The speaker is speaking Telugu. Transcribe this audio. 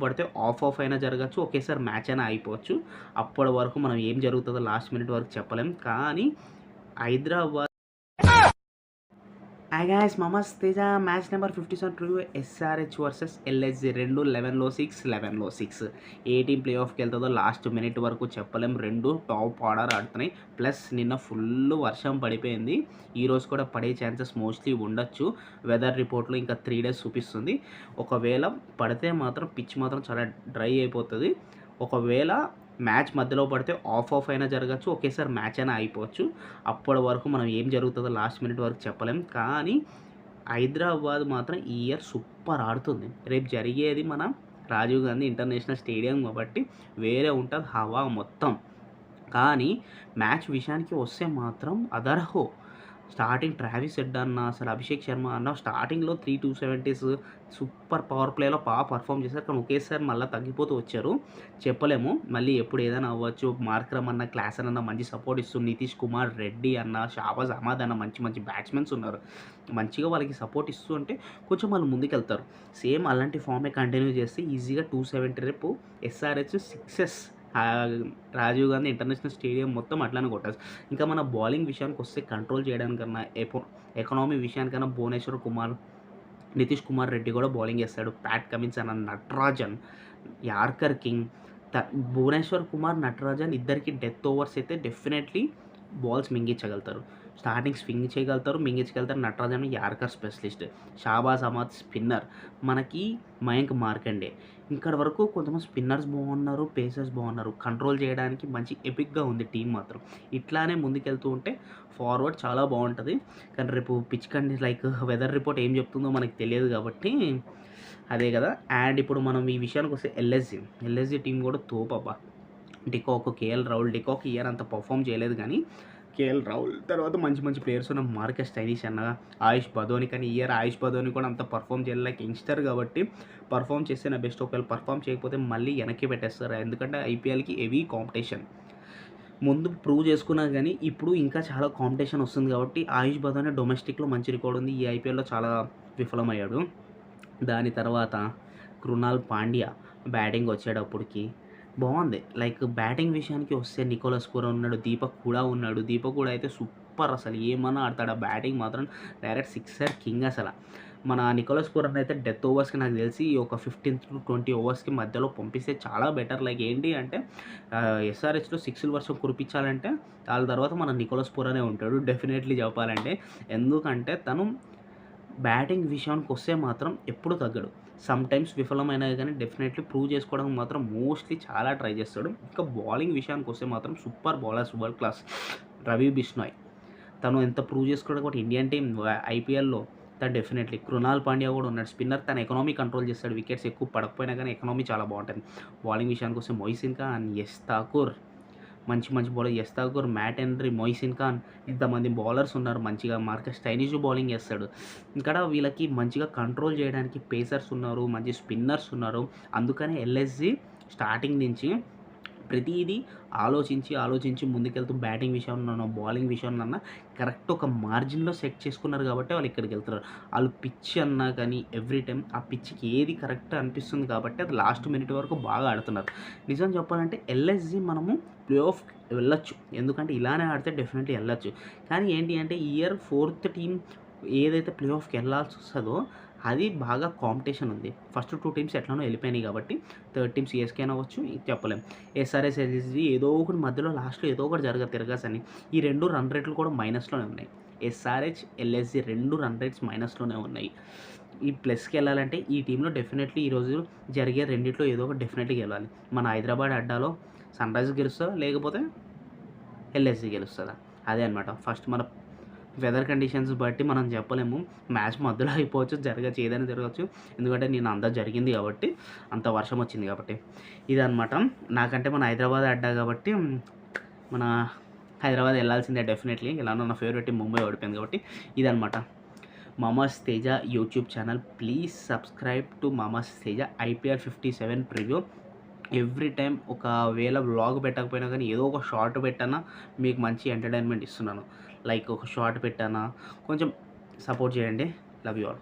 పడితే ఆఫ్ అయినా జరగచ్చు. ఒకేసారి మ్యాచ్ అయినా అయిపోవచ్చు. అప్పటి వరకు మనం ఏం జరుగుతుందో లాస్ట్ మినిట్ వరకు చెప్పలేం. కానీ Hyderabad hi guys, Mamas Teja. Match number 57 preview SRH versus LSG. 2 11-6 ఏ టీం ప్లే ఆఫ్కి వెళ్తుందో లాస్ట్ మినిట్ వరకు చెప్పలేం. రెండు టాప్ ఆర్డర్ ఆడుతున్నాయి. ప్లస్ నిన్న ఫుల్ వర్షం పడిపోయింది. ఈరోజు కూడా పడే ఛాన్సెస్ మోస్ట్లీ ఉండొచ్చు. వెదర్ రిపోర్ట్లో ఇంకా 3 days చూపిస్తుంది. ఒకవేళ పడితే మాత్రం పిచ్ మాత్రం చాలా డ్రై అయిపోతుంది. ఒకవేళ మ్యాచ్ మధ్యలో పడితే ఆఫ్ అయినా జరగచ్చు. ఒకేసారి మ్యాచ్ అయినా అయిపోవచ్చు. అప్పటి వరకు మనం ఏం జరుగుతుందో లాస్ట్ మినిట్ వరకు చెప్పలేం. కానీ హైదరాబాద్ మాత్రం ఈ ఇయర్ సూపర్ ఆడుతుంది. రేపు జరిగేది మన రాజీవ్ గాంధీ ఇంటర్నేషనల్ స్టేడియం కాబట్టి వేరే ఉంటుంది హవా మొత్తం. కానీ మ్యాచ్ విషయానికి వస్తే మాత్రం అదర్హో. స్టార్టింగ్ ట్రావిస్ హెడ్ అన్న, అసలు అభిషేక్ శర్మ అన్న స్టార్టింగ్లో 270s సూపర్ పవర్ ప్లేలో బాగా పర్ఫామ్ చేశారు. కానీ ఒకేసారి మళ్ళీ తగ్గిపోతూ వచ్చారు. చెప్పలేము మళ్ళీ ఎప్పుడు ఏదైనా అవ్వచ్చు. మార్క్రమ్ అన్న, క్లాసన్ అన్న మంచి సపోర్ట్ ఇస్తూ, నితీష్ కుమార్ రెడ్డి అన్న, షాబాజ్ అహ్మద్ అన్న మంచి మంచి బ్యాట్స్మెన్స్ ఉన్నారు. మంచిగా వాళ్ళకి సపోర్ట్ ఇస్తూ అంటే కొంచెం వాళ్ళు ముందుకెళ్తారు. సేమ్ అలాంటి ఫామే కంటిన్యూ చేస్తే ఈజీగా 270 రేపు SRH 6 Rajiv Gandhi international stadium మొత్తం అట్లానే కొట్టచ్చు. ఇంకా మన బౌలింగ్ విషయానికి వస్తే కంట్రోల్ చేయడానికన్నా, ఎకనామీ విషయానికన్నా భువనేశ్వర్ కుమార్, నితీష్ కుమార్ రెడ్డి కూడా బౌలింగ్ చేస్తాడు. ప్యాట్ కమిన్స్ అన్న, నటరాజన్, యార్కర్ కింగ్, భువనేశ్వర్ కుమార్, నటరాజన్ ఇద్దరికి డెత్ ఓవర్స్ అయితే డెఫినెట్లీ బాల్స్ మింగించగలుగుతారు. స్టార్టింగ్ స్వింగ్ చేయగలుగుతారు, మింగించగలుగుతారు. Natarajan yorker specialist, Shahbaz Ahmed spinner, మనకి మయాంక్ మార్కండే. ఇక్కడ వరకు కొంతమంది స్పిన్నర్స్ బాగున్నారు, పేసర్స్ బాగున్నారు. కంట్రోల్ చేయడానికి మంచి ఎపిక్గా ఉంది టీం మాత్రం. ఇట్లానే ముందుకెళ్తూ ఉంటే ఫార్వర్డ్ చాలా బాగుంటుంది. కానీ రేపు pitch condition like weather report ఏం చెప్తుందో మనకు తెలియదు కాబట్టి అదే కదా. అండ్ ఇప్పుడు మనం ఈ విషయానికి వస్తే ఎల్ఎస్జి టీం కూడా తోపబ్బా. De Kock, KL Rahul. De Kock year అంత పర్ఫామ్ చేయలేదు కానీ కేఎల్ రాహుల్ తర్వాత మంచి మంచి ప్లేయర్స్ ఉన్న మార్కస్ స్టైనిష్ అన్న, ఆయుష్ బదోని. కానీ ఇయర్ ఆయుష్ బదోని కూడా అంత పర్ఫామ్ చేయలేక యంగ్స్టర్ కాబట్టి పర్ఫామ్ చేస్తే నా బెస్ట్. ఒకవేళ పర్ఫామ్ చేయకపోతే మళ్ళీ వెనక్కి పెట్టేస్తారు. ఎందుకంటే ఐపీఎల్కి హెవీ కాంపిటీషన్. ముందు ప్రూవ్ చేసుకున్నా కానీ ఇప్పుడు ఇంకా చాలా కాంపిటీషన్ వస్తుంది కాబట్టి ఆయుష్ బదోని డొమెస్టిక్లో మంచి రికార్డు ఉంది. ఈ ఐపీఎల్లో చాలా విఫలమయ్యాడు. దాని తర్వాత కృణాల్ పాండ్యా బ్యాటింగ్ వచ్చేటప్పటికి బాగుంది. లైక్ బ్యాటింగ్ విషయానికి వస్తే నికోలస్ పూరన్ ఉన్నాడు, దీపక్ కూడా ఉన్నాడు. దీపక్ కూడా అయితే సూపర్, అసలు ఏమన్నా ఆడతాడు. ఆ బ్యాటింగ్ మాత్రం డైరెక్ట్ సిక్సర్ కింగ్. అసలు మన నికోలస్ పూరన్ అయితే డెత్ ఓవర్స్కి నాకు తెలిసి ఒక 15 to 20 ఓవర్స్కి మధ్యలో పంపిస్తే చాలా బెటర్. లైక్ ఏంటి అంటే ఎస్ఆర్హెచ్లో 6 వర్షం కురిపించాలంటే వాళ్ళ తర్వాత మన నికోలస్ పూరనే ఉంటాడు డెఫినెట్లీ చెప్పాలంటే. ఎందుకంటే తను బ్యాటింగ్ విషయానికి వస్తే మాత్రం ఎప్పుడు తగ్గడు. సమ్ టైమ్స్ విఫలమైనా కానీ డెఫినెట్లీ ప్రూవ్ చేసుకోవడానికి మాత్రం మోస్ట్లీ చాలా ట్రై చేస్తాడు. ఇంకా బౌలింగ్ విషయానికి వస్తే మాత్రం super bowlers, world class. Ravi Bishnoi తను ఎంత ప్రూవ్ చేసుకోవడం కూడా ఇండియన్ టీం ఐపీఎల్లో తను డెఫినెట్లీ. కృణాల్ పాండ్యా కూడా ఉన్నాడు స్పిన్నర్. తన ఎకనామీ కంట్రోల్ చేస్తాడు. వికెట్స్ ఎక్కువ పడకపోయినా కానీ ఎకనామీ చాలా బాగుంటుంది. బౌలింగ్ విషయానికి వస్తే మొయిసిన్ ఖాన్, యష్ ఠాకూర్ మంచి మంచి bowler. Yash Thakur, Matt Henry, Mohsin Khan ఇంతమంది బౌలర్స్ ఉన్నారు మంచిగా. మార్కస్ స్టైనిష్ బౌలింగ్ చేస్తాడు. ఇక్కడ వీళ్ళకి మంచిగా కంట్రోల్ చేయడానికి పేసర్స్ ఉన్నారు, మంచి స్పిన్నర్స్ ఉన్నారు. అందుకనే ఎల్ఎస్జి స్టార్టింగ్ నుంచి ప్రతిదీ ఆలోచించి ముందుకెళ్తూ బ్యాటింగ్ విషయంలోనో బౌలింగ్ విషయంలో కరెక్ట్ ఒక మార్జిన్లో సెట్ చేసుకున్నారు కాబట్టి వాళ్ళు ఇక్కడికి వెళ్తున్నారు. వాళ్ళు పిచ్ అన్నా కానీ ఎవ్రీ టైం ఆ పిచ్కి ఏది కరెక్ట్ అనిపిస్తుంది కాబట్టి అది లాస్ట్ మినిట్ వరకు బాగా ఆడుతున్నారు. నిజం చెప్పాలంటే ఎల్ఎస్జి మనము ప్లే ఆఫ్ వెళ్ళొచ్చు. ఎందుకంటే ఇలానే ఆడితే డెఫినెట్లీ వెళ్ళొచ్చు. కానీ ఏంటి అంటే ఈ ఇయర్ 4th టీం ఏదైతే ప్లే ఆఫ్కి వెళ్ళాల్సి వస్తుందో అది బాగా కాంపిటీషన్ ఉంది. ఫస్ట్ 2 టీమ్స్ ఎట్లానో వెళ్ళిపోయినాయి కాబట్టి 3rd టీమ్ సిఎస్కే అవ్వచ్చు, చెప్పలేం. ఎస్ఆర్ఎస్, ఎల్ఎస్జి ఏదో ఒకటి మధ్యలో లాస్ట్లో ఏదో ఒకటి తిరగాసని. ఈ 2 రన్ రేట్లు కూడా మైనస్లోనే ఉన్నాయి. ఎస్ఆర్హెచ్, ఎల్ఎస్జి 2 రన్ రేట్స్ మైనస్లోనే ఉన్నాయి. ఈ ప్లస్కి వెళ్ళాలంటే ఈ టీంలో డెఫినెట్లీ ఈరోజు జరిగే రెండిట్లో ఏదో ఒకటి డెఫినెట్లీ గెలవాలి. మన హైదరాబాద్ అడ్డాలో సన్ రైజర్స్ గెలుస్తుందా లేకపోతే ఎల్ఎస్జి గెలుస్తుందా, అదే అనమాట. ఫస్ట్ మన వెదర్ కండిషన్స్ బట్టి మనం చెప్పలేము. మ్యాచ్ మధ్యలో అయిపోవచ్చు, జరగచ్చు, ఏదైనా జరగచ్చు. ఎందుకంటే నేను అంతా జరిగింది కాబట్టి, అంత వర్షం వచ్చింది కాబట్టి. ఇదనమాట. నాకంటే మన హైదరాబాద్ అడ్డా కాబట్టి మన హైదరాబాద్ వెళ్ళాల్సిందే డెఫినెట్లీ. ఎలానో నా ఫేవరెట్ టీం ముంబై ఓడిపోయింది కాబట్టి. ఇదనమాట Mamas Teja YouTube channel. Please subscribe to Mamas Teja. IPL 57 preview every time. ఒకవేళ వ్లాగ్ పెట్టకపోయినా కానీ ఏదో ఒక షార్ట్ పెట్టానా మీకు మంచి ఎంటర్టైన్మెంట్ ఇస్తున్నాను. లైక్ ఒక షార్ట్ పెట్టానా కొంచెం సపోర్ట్ చేయండి. Love you all.